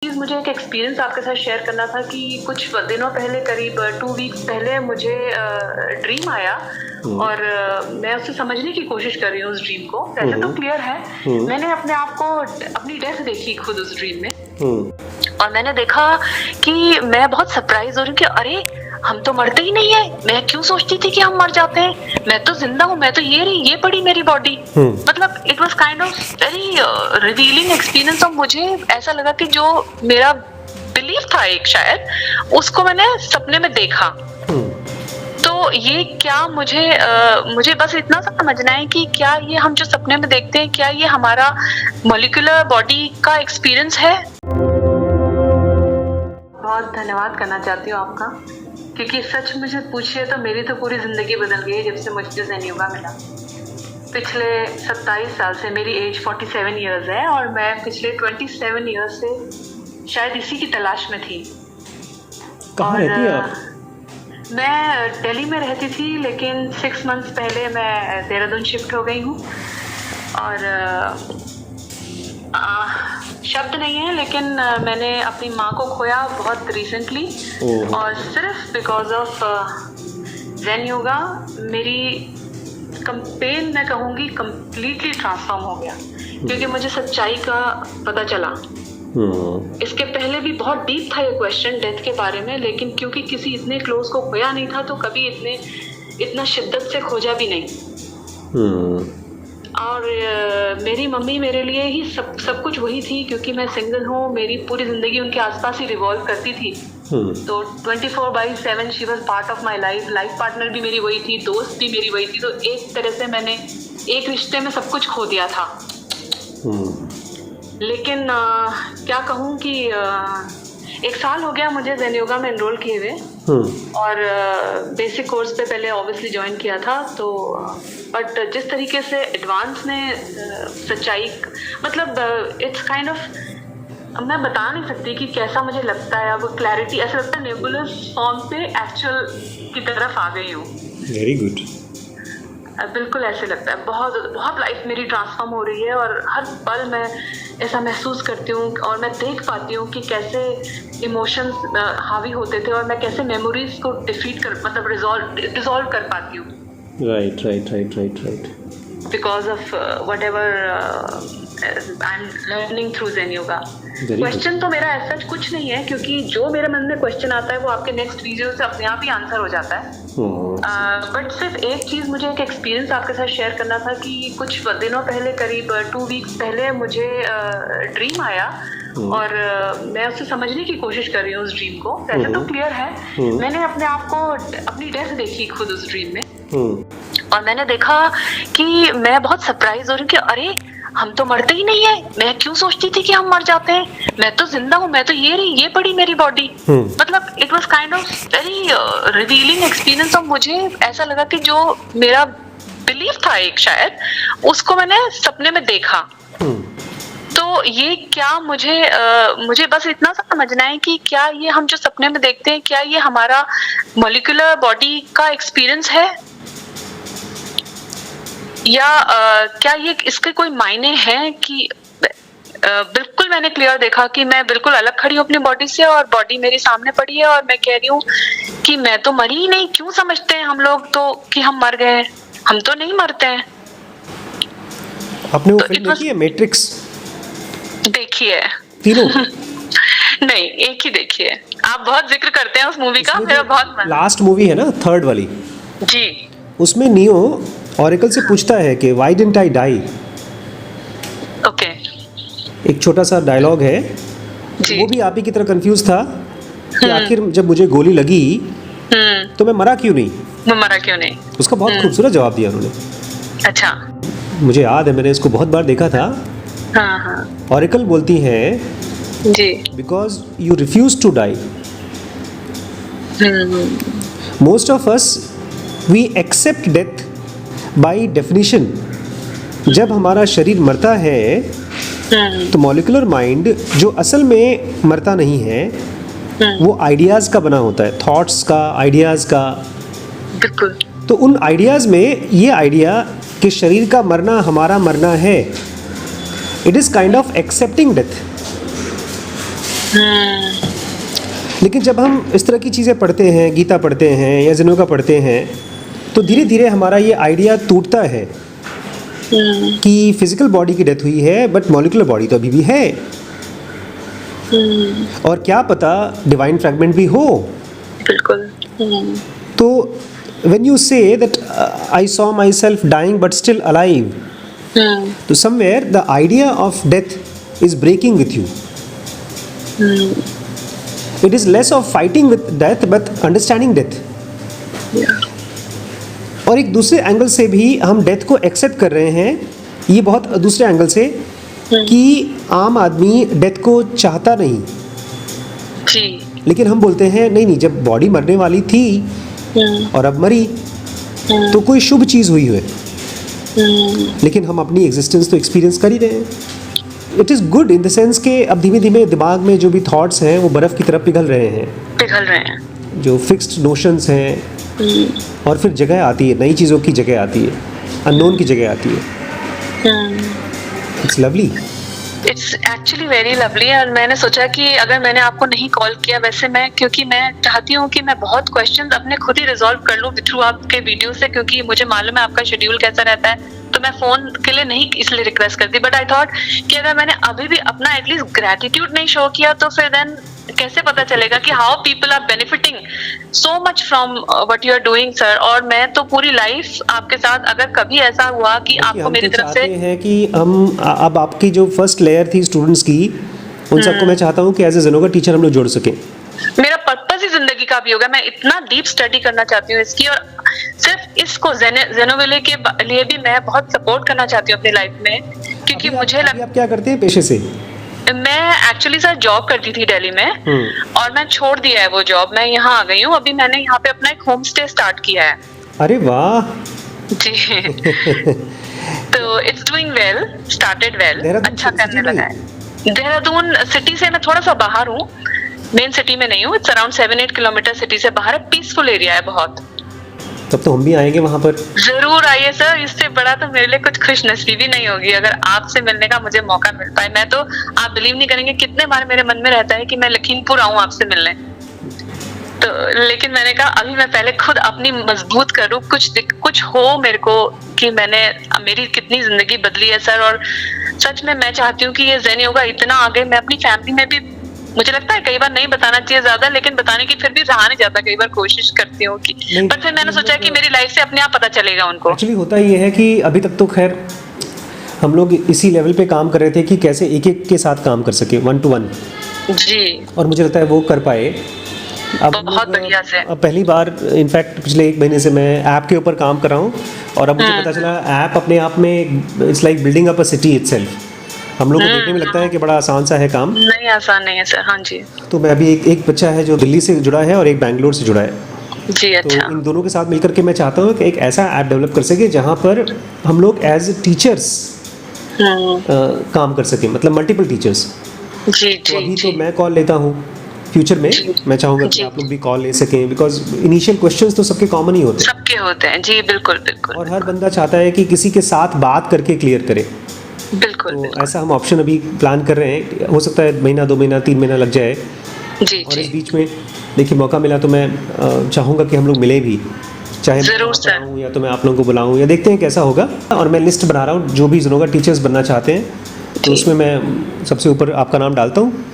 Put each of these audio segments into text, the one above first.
Please मुझे एक experience आपके साथ शेयर करना था कि कुछ दिनों पहले करीब 2 वीक्स पहले मुझे ड्रीम आया और मैं उससे समझने की कोशिश कर रही हूँ उस ड्रीम को। वैसे तो क्लियर है, मैंने अपने आप को अपनी डेथ देखी खुद उस ड्रीम में और मैंने देखा कि मैं बहुत सरप्राइज हो रही हूँ कि अरे हम तो मरते ही नहीं है। मैं क्यों सोचती थी कि हम मर जाते हैं, मैं तो जिंदा हूँ, मैं तो ये पड़ी मेरी बॉडी। मतलब it was kind of very revealing experience और मुझे ऐसा लगा कि जो मेरा बिलीफ था एक शायद उसको मैंने सपने में देखा। तो ये क्या मुझे बस इतना समझना है कि क्या ये हम जो सपने में देखते हैं क्या ये हमारा मॉलिक्यूलर बॉडी का एक्सपीरियंस है। बहुत धन्यवाद करना चाहती हूँ आपका, क्योंकि सच मुझे पूछिए तो मेरी तो पूरी ज़िंदगी बदल गई जब से मुझे ज़ेन योगा मिला। पिछले 27 साल से, मेरी एज 47 इयर्स है और मैं पिछले 27 इयर्स से शायद इसी की तलाश में थी। कहाँ रहती हैं आप? मैं दिल्ली में रहती थी, लेकिन 6 मंथ्स पहले मैं देहरादून शिफ्ट हो गई हूँ। और शब्द नहीं है, लेकिन मैंने अपनी माँ को खोया बहुत रिसेंटली और सिर्फ बिकॉज ऑफ ज़ेन योगा मेरी कैंपेन मैं कहूँगी कम्प्लीटली ट्रांसफॉर्म हो गया, क्योंकि मुझे सच्चाई का पता चला। इसके पहले भी बहुत डीप था ये क्वेश्चन डेथ के बारे में, लेकिन क्योंकि किसी इतने क्लोज को खोया नहीं था तो कभी इतना शिद्दत से खोजा भी नहीं। और मेरी मम्मी मेरे लिए ही सब कुछ वही थी, क्योंकि मैं सिंगल हूँ, मेरी पूरी ज़िंदगी उनके आसपास ही रिवॉल्व करती थी। तो 24/7 she was part of my life partner भी मेरी वही थी, दोस्त भी मेरी वही थी। तो एक तरह से मैंने एक रिश्ते में सब कुछ खो दिया था। लेकिन क्या कहूँ कि 1 साल हो गया मुझे ज़ेन योगा में एनरोल किए हुए और बेसिक कोर्स पे पहले ऑब्वियसली ज्वाइन किया था। तो बट जिस तरीके से एडवांस ने सच्चाई, मतलब इट्स काइंड ऑफ, मैं बता नहीं सकती कि कैसा मुझे लगता है। अब क्लैरिटी ऐसा लगता है नेबुलस फॉर्म से एक्चुअल की तरफ आ गई हूँ। Very good. बिल्कुल ऐसे लगता है, बहुत बहुत लाइफ मेरी ट्रांसफॉर्म हो रही है और हर पल मैं ऐसा महसूस करती हूँ और मैं देख पाती हूँ कि कैसे इमोशंस हावी होते थे और मैं कैसे मेमोरीज को मतलब डिसॉल्व कर पाती हूँ। Right. Because of whatever I am learning through Zen yoga. Question तो मेरा ऐसा कुछ नहीं है, क्योंकि जो मेरे मन में क्वेश्चन आता है वो आपके नेक्स्ट वीडियो से अपने आप ही आंसर हो जाता है। बट सिर्फ एक चीज़, मुझे एक एक्सपीरियंस आपके साथ शेयर करना था कि कुछ दिनों पहले करीब 2 वीक्स पहले मुझे ड्रीम आया और मैं उससे समझने की कोशिश कर रही हूँ उस ड्रीम को। वैसे तो क्लियर है, मैंने अपने आप को अपनी डेथ देखी खुद उस ड्रीम में और मैंने देखा कि मैं बहुत सरप्राइज हो रही हूँ कि अरे हम तो मरते ही नहीं है। मैं क्यों सोचती थी कि हम मर जाते हैं, मैं तो जिंदा हूँ, मैं तो ये पड़ी मेरी बॉडी। मतलब it was kind of very revealing experience और मुझे ऐसा लगा कि जो मेरा बिलीफ था एक शायद उसको मैंने सपने में देखा। तो ये क्या मुझे बस इतना समझना है कि क्या ये हम जो सपने में देखते हैं क्या ये हमारा मॉलिक्यूलर बॉडी का एक्सपीरियंस है या क्या ये इसके कोई मायने हैं कि बिल्कुल मैंने क्लियर देखा कि मैं बिल्कुल अलग खड़ी हूँ अपनी बॉडी से और बॉडी मेरे सामने पड़ी है और मैं कह रही हूँ कि मैं तो मरी ही नहीं। क्यों समझते हैं हम लोग तो कि हम मर गए, हम तो नहीं मरते हैं। आपने वो फिल्म देखी है मैट्रिक्स? देखी है तीनों? नहीं, एक ही देखी है। आप बहुत जिक्र करते हैं उस मूवी का, मेरा बहुत मन। लास्ट मूवी है ना, थर्ड वाली जी, उसमें नियो ऑरेकल से पूछता है कि why didn't I die. Okay. एक छोटा सा डायलॉग है, वो भी आप ही की तरह कंफ्यूज था कि आखिर जब मुझे गोली लगी तो मैं मरा क्यों नहीं। उसका बहुत खूबसूरत जवाब दिया उन्होंने। अच्छा, मुझे याद है, मैंने इसको बहुत बार देखा था। हाँ। ऑरेकल बोलती हैं जी, because you refuse to die. Most of us we accept death by definition. जब हमारा शरीर मरता है तो मॉलिक्यूलर माइंड जो असल में मरता नहीं है वो आइडियाज़ का बना होता है, थॉट्स का, आइडियाज़ का। बिल्कुल। तो उन आइडियाज़ में ये आइडिया कि शरीर का मरना हमारा मरना है, it is kind of accepting death. लेकिन जब हम इस तरह की चीज़ें पढ़ते हैं, गीता पढ़ते हैं या ज़ेन योगा पढ़ते हैं, तो धीरे धीरे हमारा ये आइडिया टूटता है कि फिजिकल बॉडी की डेथ हुई है बट मॉलिक्यूलर बॉडी तो अभी भी है, और क्या पता डिवाइन फ्रैगमेंट भी हो। बिल्कुल। तो when you say that I saw myself dying but still alive, so somewhere the idea of death is breaking with you. It is less of fighting with death but understanding death. और एक दूसरे angle से भी हम death को accept कर रहे हैं, ये बहुत दूसरे एंगल से, कि आम आदमी डेथ को चाहता नहीं जी। लेकिन हम बोलते हैं नहीं नहीं, जब बॉडी मरने वाली थी और अब मरी तो कोई शुभ चीज़ हुई है, लेकिन हम अपनी एग्जिस्टेंस तो एक्सपीरियंस कर ही रहे हैं। It is good in the sense कि अब धीमे धीमे दिमाग में जो भी थॉट्स हैं वो बर्फ़ की तरफ पिघल रहे हैं, जो फिक्स्ड नोशंस हैं, और फिर जगह आती है, नई चीज़ों की जगह आती है, अननोन की जगह आती है। It's lovely, it's actually very lovely. और मैंने सोचा कि अगर मैंने आपको नहीं कॉल किया, वैसे मैं, क्योंकि मैं चाहती हूँ कि मैं बहुत क्वेश्चंस अपने खुद ही रिजॉल्व कर लूँ थ्रू आपके वीडियो से, क्योंकि मुझे मालूम है आपका शेड्यूल कैसा रहता है, तो मैं फोन के लिए नहीं इसलिए रिक्वेस्ट करती। बट आई थॉट कि अगर मैंने अभी भी अपना एटलीस्ट ग्रेटिट्यूड नहीं शो किया तो फिर देन कैसे पता चलेगा कि how people are benefiting so much from what you are doing sir. और मैं तो पूरी लाइफ आपके साथ, अगर कभी ऐसा हुआ कि आपको मेरी तरफ से है कि हम अब आपकी जो फर्स्ट लेयर थी स्टूडेंट्स की, उन सबको मैं चाहता हूँ कि as a Zen yoga teacher हम लोग जोड़ सकें। मेरा पर्पस ही जिंदगी का भी होगा, मैं इतना डीप स्टडी करना चाहती हूँ इसकी, और सिर्फ इसको ज़ेनोविले के लिए भी मैं बहुत सपोर्ट करना चाहती हूँ अपनी लाइफ में, क्योंकि मुझे आप क्या करते हैं पेशे से? मैं एक्चुअली सर जॉब करती थी दिल्ली में, और मैं छोड़ दिया है वो जॉब, मैं यहाँ आ गई हूँ। अभी मैंने यहाँ पे अपना एक होम स्टे स्टार्ट किया है। अरे वाह जी। तो it's doing well, started well, अच्छा करने लगा है। देहरादून सिटी से मैं थोड़ा सा बाहर हूँ, मेन सिटी में नहीं हूँ, इट्स अराउंड 7-8 किलोमीटर सिटी से बाहर है, पीसफुल एरिया है बहुत। तब तो हम भी आएंगे वहाँ पर। जरूर आइए सर, इससे बड़ा तो मेरे लिए कुछ खुशनसीबी नहीं होगी अगर आपसे मिलने का मुझे मौका मिल पाए। मैं तो, आप बिलीव नहीं करेंगे, कितने बार मेरे मन में रहता है कि मैं लखीमपुर आऊं आपसे मिलने, तो लेकिन मैंने कहा अभी मैं पहले खुद अपनी मजबूत करूं, कुछ हो मेरे को कि मेरी कितनी जिंदगी बदली है सर। और सच में मैं चाहती हूँ कि ये ज़ेन योगा इतना आगे, मैं अपनी फैमिली में भी, मुझे लगता है कई बार नहीं बताना चाहिए ज्यादा, लेकिन बताने की फिर भी रहा नहीं जाता, कई बार कोशिश करती हूँ कि, पर फिर मैंने सोचा कि मेरी लाइफ से अपने आप पता चलेगा उनको। एक्चुअली होता ये है कि अभी तक तो खैर हम लोग इसी लेवल पे काम कर रहे थे कि कैसे एक एक के साथ काम कर सके, 1 to 1 जी, और मुझे लगता है वो कर पाए। अब बहुत बढ़िया से। अब पहली बार इनफैक्ट पिछले 1 महीने से मैं ऐप के ऊपर काम कर रहा हूँ, और अब मुझे पता चला ऐप अपने आप में it's like building up a city itself. हम लोग को देखने में लगता है कि बड़ा आसान सा है काम, नहीं आसान नहीं है सर। हाँ जी। तो मैं अभी एक बच्चा है जो दिल्ली से जुड़ा है और एक बैंगलोर से जुड़ा है जी। अच्छा। तो इन दोनों के साथ मिलकर के मैं चाहता हूँ कि एक ऐसा ऐप डेवलप कर सके जहाँ पर हम लोग एज टीचर्स काम कर सकें, मतलब मल्टीपल टीचर्स। जी तो अभी तो मैं कॉल लेता हूँ, फ्यूचर में मैं चाहूँगा कि आप लोग भी कॉल ले सकें, बिकॉज इनिशियल क्वेश्चंस तो सबके कॉमन ही होते हैं। सबके होते हैं जी, बिल्कुल बिल्कुल। और हर बंदा चाहता है कि किसी के साथ बात करके क्लियर करे। बिल्कुल, तो बिल्कुल। ऐसा हम ऑप्शन अभी प्लान कर रहे हैं, हो सकता है महीना 2 महीना 3 महीना लग जाए जी। और इस बीच में देखिए मौका मिला तो मैं चाहूँगा कि हम लोग मिले भी, चाहे जरूर सर, या तो मैं आप लोगों को बुलाऊँ, या देखते हैं कैसा होगा। और मैं लिस्ट बना रहा हूँ जो भी ज़ेन योगा टीचर्स बनना चाहते हैं, तो उसमें मैं सबसे ऊपर आपका नाम डालता हूँ।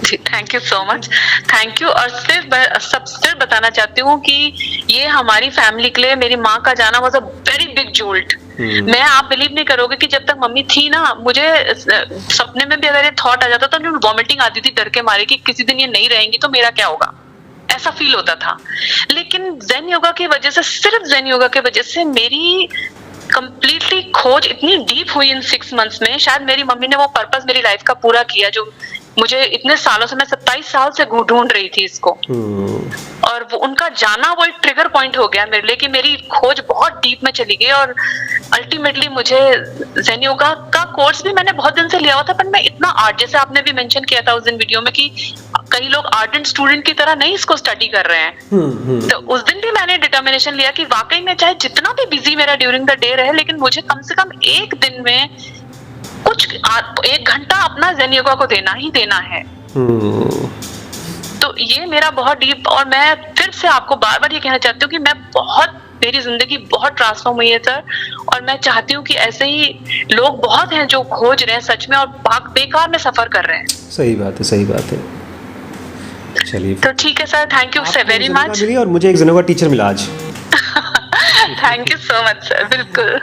जी, thank you so much, thank you. और सिर्फ बताना चाहती हूँ कि ये हमारी फैमिली के लिए, मेरी माँ का जाना was a very big jolt. मैं, आप बिलीव नहीं करोगे कि जब तक मम्मी थी ना, मुझे सपने में भी अगर ये थॉट आ जाता तो मुझे वॉमिटिंग आती थी डर के मारे कि किसी दिन ये नहीं रहेंगी तो मेरा क्या होगा, ऐसा फील होता था। लेकिन ज़ेन योगा की वजह से, सिर्फ ज़ेन योगा की वजह से मेरी कंप्लीटली खोज इतनी डीप हुई इन 6 मंथ्स में। शायद मेरी मम्मी ने वो पर्पस मेरी लाइफ का पूरा किया जो मुझे इतने सालों से, मैं 27 साल से ढूंढ रही थी इसको। और वो उनका जाना वो एक ट्रिगर पॉइंट हो गया मेरे लिए कि मेरी खोज बहुत डीप में चली गई। और अल्टीमेटली मुझे ज़ेन योगा का कोर्स भी मैंने बहुत दिन से लिया हुआ था, पर मैं इतना आर्ट, जैसे आपने भी मेंशन किया था उस दिन वीडियो में कि कई लोग आर्टेंट स्टूडेंट की तरह नहीं इसको स्टडी कर रहे हैं। तो उस दिन भी मैंने डिटर्मिनेशन लिया कि वाकई में चाहे जितना भी बिजी मेरा ड्यूरिंग द डे रहे, लेकिन मुझे कम से कम एक दिन में कुछ 1 घंटा अपना ज़ेन योगा को देना ही देना है। तो ये मेरा बहुत डीप, और मैं फिर से आपको बार बार ये कहना चाहती हूँ कि मेरी जिंदगी बहुत ट्रांसफॉर्म हुई है सर, और मैं चाहती हूँ कि ऐसे ही लोग बहुत हैं जो खोज रहे हैं सच में और बेकार में सफर कर रहे हैं। सही बात है, सही बात है। चलिए तो ठीक है sir, thank you very much. और मुझे एक ज़ेनोवा टीचर मिला आज। Thank you so much sir, बिल्कुल।